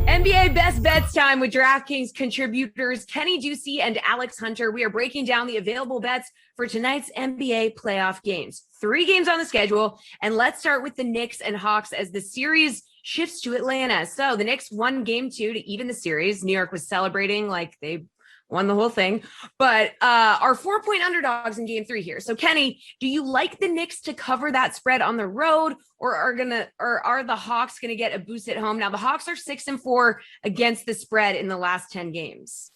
NBA Best Bets time with DraftKings contributors Kenny Ducey and Alex Hunter. We are breaking down the available bets for tonight's NBA playoff games. 3 games on the schedule, and let's start with the Knicks and Hawks as the series shifts to Atlanta. So the Knicks won game 2 to even the series. New York was celebrating like they won the whole thing, but are 4-point underdogs in game 3 here. So Kenny, do you like the Knicks to cover that spread on the road, or are the Hawks going to get a boost at home? Now the Hawks are 6-4 against the spread in the last 10 games.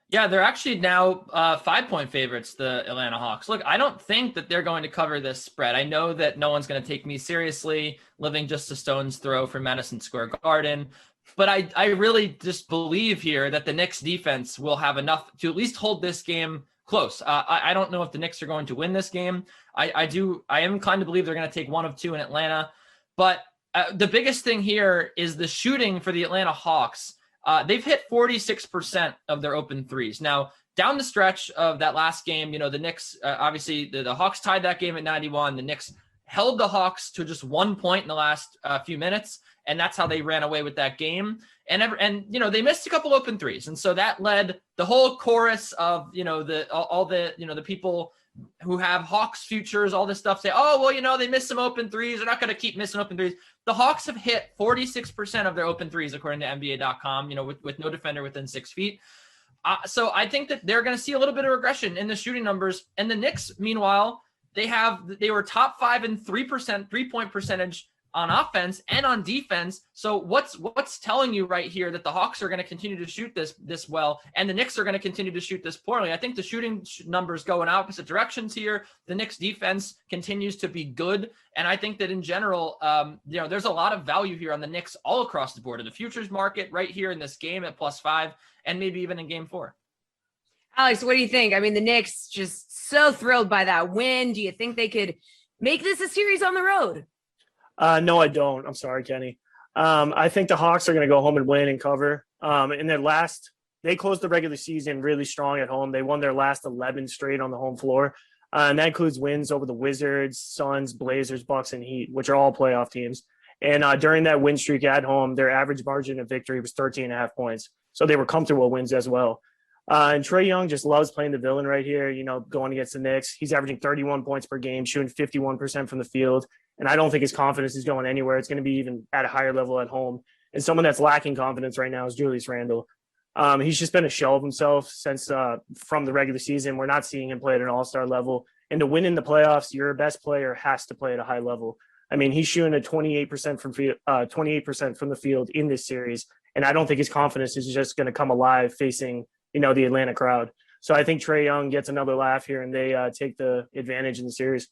Yeah, they're actually now 5-point favorites, the Atlanta Hawks. Look, I don't think that they're going to cover this spread. I know that no one's going to take me seriously, living just a stone's throw from Madison Square Garden. But I really just believe here that the Knicks defense will have enough to at least hold this game close. I don't know if the Knicks are going to win this game. I am inclined to believe they're going to take 1 of 2 in Atlanta. But the biggest thing here is the shooting for the Atlanta Hawks. They've hit 46% of their open threes. Now, down the stretch of that last game, you know, the Knicks, obviously the Hawks tied that game at 91. The Knicks held the Hawks to just 1 point in the last few minutes. And that's how they ran away with that game. And you know, they missed a couple open threes. And so that led the whole chorus of, you know, the people who have Hawks futures, all this stuff say, oh, well, you know, they missed some open threes. They're not going to keep missing open threes. The Hawks have hit 46% of their open threes, according to NBA.com, you know, with no defender within 6 feet. So I think that they're going to see a little bit of regression in the shooting numbers. And the Knicks, meanwhile, they were top 5 in 3% 3-point percentage on offense and on defense. So what's telling you right here that the Hawks are going to continue to shoot this well, and the Knicks are going to continue to shoot this poorly? I think the shooting numbers go in opposite directions here. The Knicks defense continues to be good, and I think that in general, you know, there's a lot of value here on the Knicks all across the board in the futures market right here in this game at +5, and maybe even in game 4. Alex, what do you think? I mean, the Knicks just so thrilled by that win. Do you think they could make this a series on the road? No, I don't. I'm sorry, Kenny. I think the Hawks are going to go home and win and cover. They closed the regular season really strong at home. They won their last 11 straight on the home floor. And that includes wins over the Wizards, Suns, Blazers, Bucks, and Heat, which are all playoff teams. And during that win streak at home, their average margin of victory was 13.5 points. So they were comfortable wins as well. And Trae Young just loves playing the villain right here, you know, going against the Knicks. He's averaging 31 points per game, shooting 51% from the field. And I don't think his confidence is going anywhere. It's going to be even at a higher level at home. And someone that's lacking confidence right now is Julius Randle. He's just been a shell of himself since from the regular season. We're not seeing him play at an all-star level. And to win in the playoffs, your best player has to play at a high level. I mean, he's shooting at 28% from the field in this series. And I don't think his confidence is just going to come alive facing, you know, the Atlanta crowd. So I think Trae Young gets another laugh here, and they take the advantage in the series.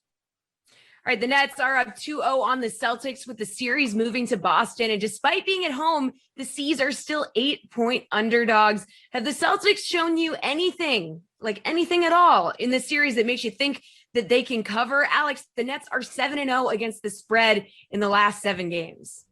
All right, the Nets are up 2-0 on the Celtics with the series moving to Boston. And despite being at home, the C's are still 8-point underdogs. Have the Celtics shown you anything at all in this series that makes you think that they can cover? Alex, the Nets are 7-0 against the spread in the last 7 games.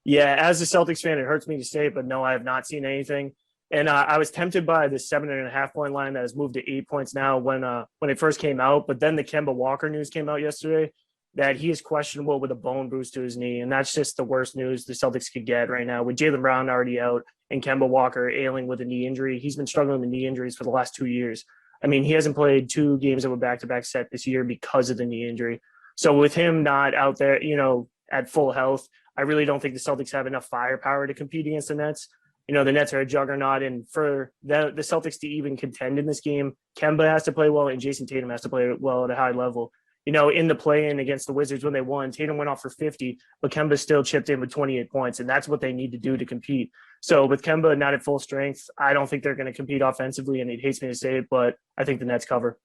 Yeah, as a Celtics fan, it hurts me to say it, but no, I have not seen anything. And I was tempted by the 7.5-point line that has moved to 8 points now when it first came out. But then the Kemba Walker news came out yesterday that he is questionable with a bone bruise to his knee. And that's just the worst news the Celtics could get right now with Jaylen Brown already out and Kemba Walker ailing with a knee injury. He's been struggling with knee injuries for the last 2 years. I mean, he hasn't played 2 games of a back-to-back set this year because of the knee injury. So with him not out there, you know, at full health, I really don't think the Celtics have enough firepower to compete against the Nets. You know, the Nets are a juggernaut, and for the Celtics to even contend in this game, Kemba has to play well and Jason Tatum has to play well at a high level. You know, in the play-in against the Wizards when they won, Tatum went off for 50, but Kemba still chipped in with 28 points, and that's what they need to do to compete. So with Kemba not at full strength, I don't think they're going to compete offensively, and it hates me to say it, but I think the Nets cover.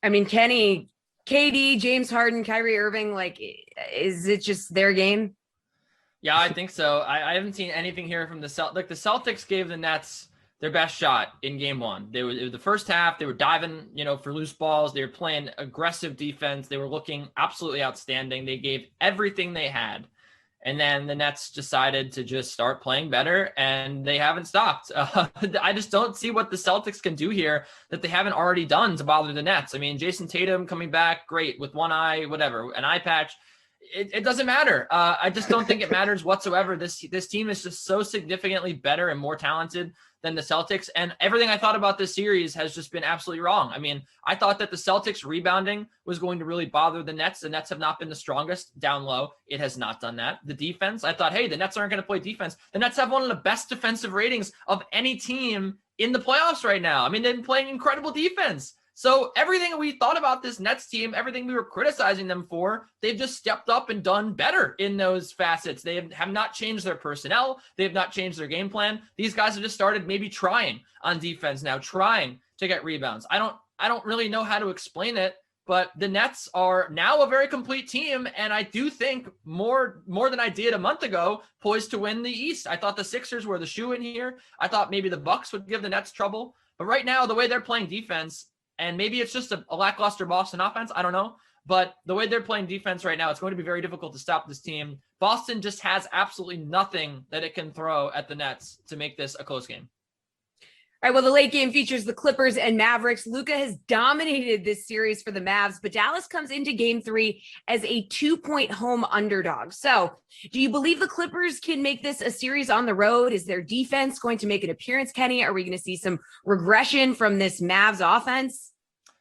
I mean, Kenny, KD, James Harden, Kyrie Irving, like, is it just their game? Yeah, I think so. I haven't seen anything here from the Celtics. Like, the Celtics gave the Nets their best shot in game 1. It was the first half. They were diving, you know, for loose balls. They were playing aggressive defense. They were looking absolutely outstanding. They gave everything they had. And then the Nets decided to just start playing better, and they haven't stopped. I just don't see what the Celtics can do here that they haven't already done to bother the Nets. I mean, Jason Tatum coming back, great, with one eye, whatever, an eye patch. it doesn't matter. I just don't think it matters whatsoever. This team is just so significantly better and more talented than the Celtics. And everything I thought about this series has just been absolutely wrong. I mean, I thought that the Celtics rebounding was going to really bother the Nets. The Nets have not been the strongest down low. It has not done that. The defense, I thought, hey, the Nets aren't going to play defense. The Nets have one of the best defensive ratings of any team in the playoffs right now. I mean, they've been playing incredible defense. So everything we thought about this Nets team, everything we were criticizing them for, they've just stepped up and done better in those facets. They have not changed their personnel. They have not changed their game plan. These guys have just started maybe trying on defense now, trying to get rebounds. I don't really know how to explain it, but the Nets are now a very complete team, and I do think more than I did a month ago, poised to win the East. I thought the Sixers were the shoe in here. I thought maybe the Bucks would give the Nets trouble, but right now the way they're playing defense. And maybe it's just a lackluster Boston offense. I don't know. But the way they're playing defense right now, it's going to be very difficult to stop this team. Boston just has absolutely nothing that it can throw at the Nets to make this a close game. All right, well, the late game features the Clippers and Mavericks. Luka has dominated this series for the Mavs, but Dallas comes into game 3 as a 2-point home underdog. So do you believe the Clippers can make this a series on the road? Is their defense going to make an appearance, Kenny? Are we going to see some regression from this Mavs offense?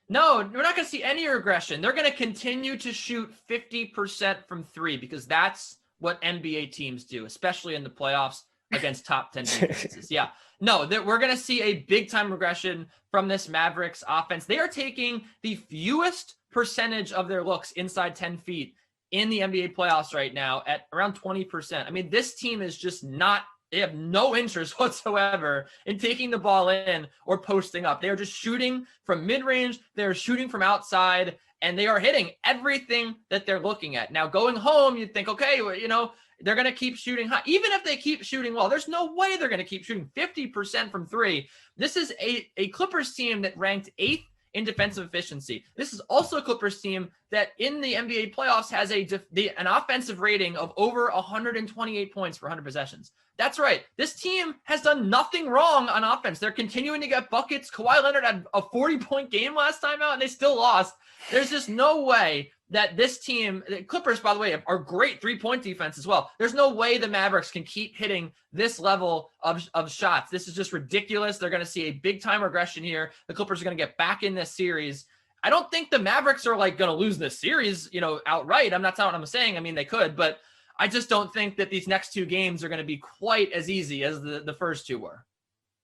No, we're not going to see any regression. They're going to continue to shoot 50% from 3 because that's what NBA teams do, especially in the playoffs against top 10 defenses. Yeah. No, we're going to see a big-time regression from this Mavericks offense. They are taking the fewest percentage of their looks inside 10 feet in the NBA playoffs right now at around 20%. I mean, this team is just not – they have no interest whatsoever in taking the ball in or posting up. They are just shooting from mid-range. They're shooting from outside, and they are hitting everything that they're looking at. Now, going home, you'd think, okay, well, you know, they're going to keep shooting high. Even if they keep shooting well, there's no way they're going to keep shooting 50% from 3. This is a Clippers team that ranked 8th in defensive efficiency. This is also a Clippers team that in the NBA playoffs has an offensive rating of over 128 points per 100 possessions. That's right. This team has done nothing wrong on offense. They're continuing to get buckets. Kawhi Leonard had a 40-point game last time out, and they still lost. There's just no way that this team, the Clippers, by the way, are great three-point defense as well. There's no way the Mavericks can keep hitting this level of shots. This is just ridiculous. They're going to see a big-time regression here. The Clippers are going to get back in this series. I don't think the Mavericks are like going to lose this series, outright. That's not what I'm saying. I mean, they could, but I just don't think that these next 2 games are going to be quite as easy as the first 2 were.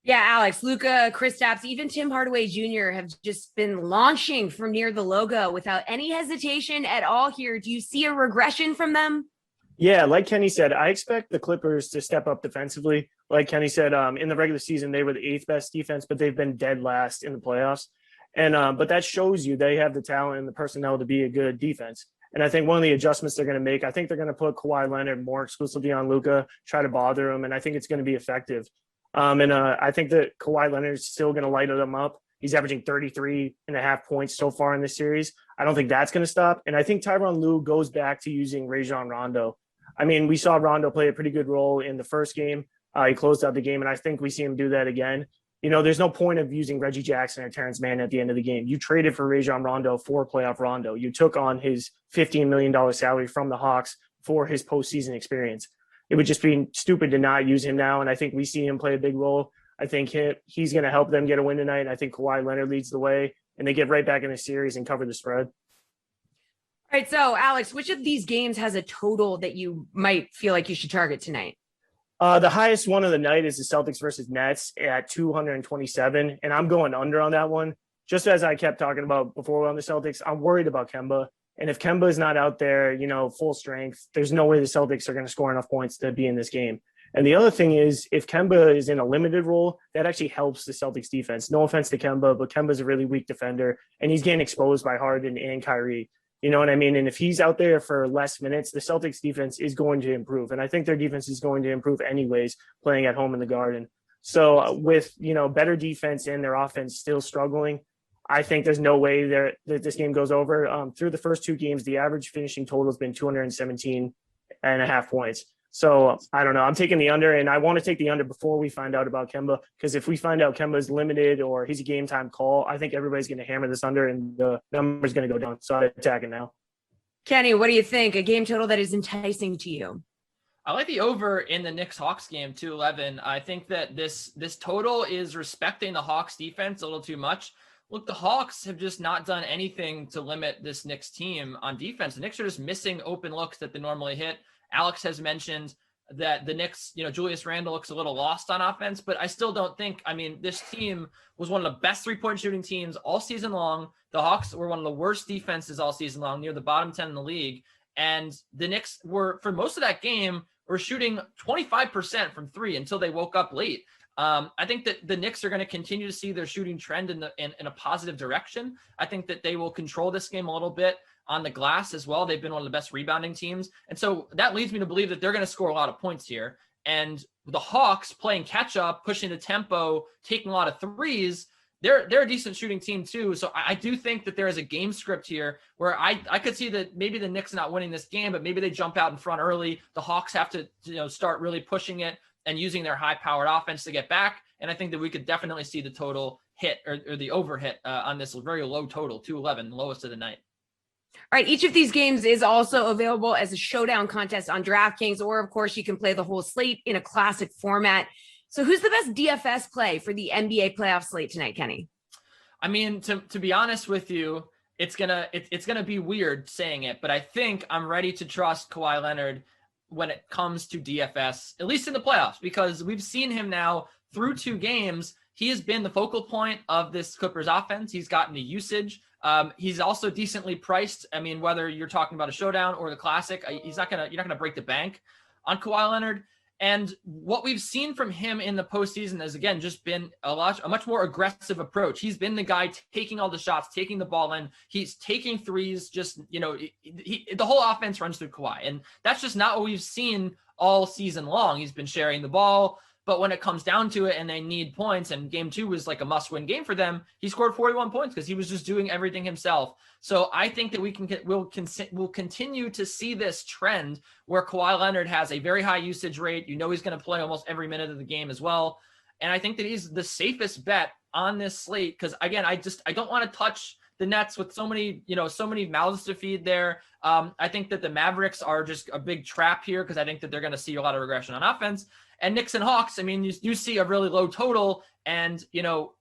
Yeah, Alex, Luka, Kristaps, even Tim Hardaway Jr. have just been launching from near the logo without any hesitation at all here. Do you see a regression from them? Yeah, like Kenny said, I expect the Clippers to step up defensively. Like Kenny said, in the regular season, they were the 8th best defense, but they've been dead last in the playoffs. And but that shows you they have the talent and the personnel to be a good defense. And I think one of the adjustments they're going to make, I think they're going to put Kawhi Leonard more exclusively on Luka, try to bother him, and I think it's going to be effective. I think that Kawhi Leonard is still going to light them up. He's averaging 33.5 points so far in this series. I don't think that's going to stop. And I think Tyronn Lue goes back to using Rajon Rondo. I mean, we saw Rondo play a pretty good role in the first game. He closed out the game, and I think we see him do that again. There's no point of using Reggie Jackson or Terrence Mann at the end of the game. You traded for Rajon Rondo for playoff Rondo. You took on his $15 million salary from the Hawks for his postseason experience. It would just be stupid to not use him now, and I think we see him play a big role. I think he's going to help them get a win tonight, and I think Kawhi Leonard leads the way, and they get right back in the series and cover the spread. All right, so Alex, which of these games has a total that you might feel like you should target tonight? The highest one of the night is the Celtics versus Nets at 227, and I'm going under on that one. Just as I kept talking about before on the Celtics, I'm worried about Kemba. And if Kemba is not out there, full strength, there's no way the Celtics are going to score enough points to be in this game. And the other thing is, if Kemba is in a limited role, that actually helps the Celtics defense. No offense to Kemba, but Kemba's a really weak defender, and he's getting exposed by Harden and Kyrie. You know what I mean? And if he's out there for less minutes, the Celtics defense is going to improve. And I think their defense is going to improve anyways, playing at home in the Garden. So with, better defense and their offense still struggling, I think there's no way that this game goes over. Through the first 2 games, the average finishing total has been 217.5 points. So I don't know. I'm taking the under, and I want to take the under before we find out about Kemba, because if we find out Kemba is limited or he's a game time call, I think everybody's going to hammer this under and the number's going to go down. So I'm attacking now. Kenny, what do you think? A game total that is enticing to you? I like the over in the Knicks Hawks game, 211. I think that this total is respecting the Hawks defense a little too much. Look, the Hawks have just not done anything to limit this Knicks team on defense. The Knicks are just missing open looks that they normally hit. Alex has mentioned that the Knicks, Julius Randle looks a little lost on offense, but I still don't think, this team was one of the best three-point shooting teams all season long. The Hawks were one of the worst defenses all season long, near the bottom 10 in the league. And the Knicks were, for most of that game, were shooting 25% from three until they woke up late. I think that the Knicks are going to continue to see their shooting trend in a positive direction. I think that they will control this game a little bit on the glass as well. They've been one of the best rebounding teams. And so that leads me to believe that they're going to score a lot of points here. And the Hawks playing catch up, pushing the tempo, taking a lot of threes, they're a decent shooting team too. So I do think that there is a game script here where I could see that maybe the Knicks not winning this game, but maybe they jump out in front early. The Hawks have to start really pushing it and using their high-powered offense to get back. And I think that we could definitely see the total hit or the over hit on this very low total, 211, lowest of the night. All right, each of these games is also available as a showdown contest on DraftKings, or of course you can play the whole slate in a classic format. So who's the best DFS play for the NBA playoff slate tonight, Kenny? To be honest with you, it's gonna be weird saying it, but I think I'm ready to trust Kawhi Leonard when it comes to DFS, at least in the playoffs, because we've seen him now through 2 games. He has been the focal point of this Clippers offense. He's gotten the usage. He's also decently priced. Whether you're talking about a showdown or the classic, you're not gonna break the bank on Kawhi Leonard. And what we've seen from him in the postseason has, again, just been a much more aggressive approach. He's been the guy taking all the shots, taking the ball in. He's taking threes. The whole offense runs through Kawhi. And that's just not what we've seen all season long. He's been sharing the ball. But when it comes down to it and they need points, and game 2 was like a must-win game for them, he scored 41 points because he was just doing everything himself. So I think that we'll continue to see this trend where Kawhi Leonard has a very high usage rate. He's going to play almost every minute of the game as well. And I think that he's the safest bet on this slate because, again, I don't want to touch the Nets with so many mouths to feed there. I think that the Mavericks are just a big trap here because I think that they're going to see a lot of regression on offense. And Knicks and Hawks, you see a really low total. And,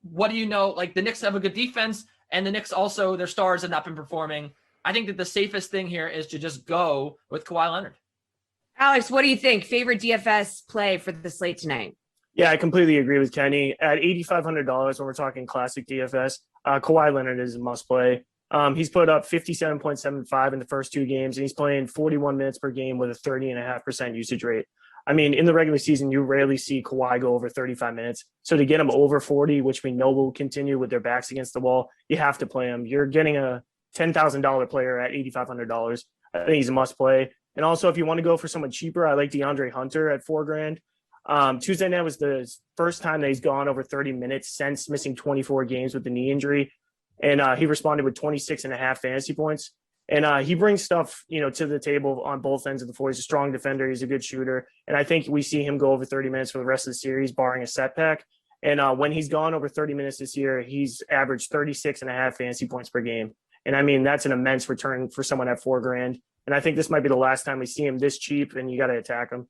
what do you know? Like, the Knicks have a good defense, and the Knicks also, their stars have not been performing. I think that the safest thing here is to just go with Kawhi Leonard. Alex, what do you think? Favorite DFS play for the slate tonight? Yeah, I completely agree with Kenny. At $8,500, when we're talking classic DFS, Kawhi Leonard is a must play. He's put up 57.75 in the first 2 games, and he's playing 41 minutes per game with a 30.5% usage rate. In the regular season, you rarely see Kawhi go over 35 minutes. So to get him over 40, which we know will continue with their backs against the wall, you have to play him. You're getting a $10,000 player at $8,500. I think he's a must play. And also, if you want to go for someone cheaper, I like DeAndre Hunter at $4,000. Tuesday night was the first time that he's gone over 30 minutes since missing 24 games with the knee injury. And he responded with 26.5 fantasy points. And he brings stuff, to the table on both ends of the floor. He's a strong defender. He's a good shooter. And I think we see him go over 30 minutes for the rest of the series, barring a setback. And when he's gone over 30 minutes this year, he's averaged 36.5 fantasy points per game. And that's an immense return for someone at $4,000. And I think this might be the last time we see him this cheap, and you got to attack him.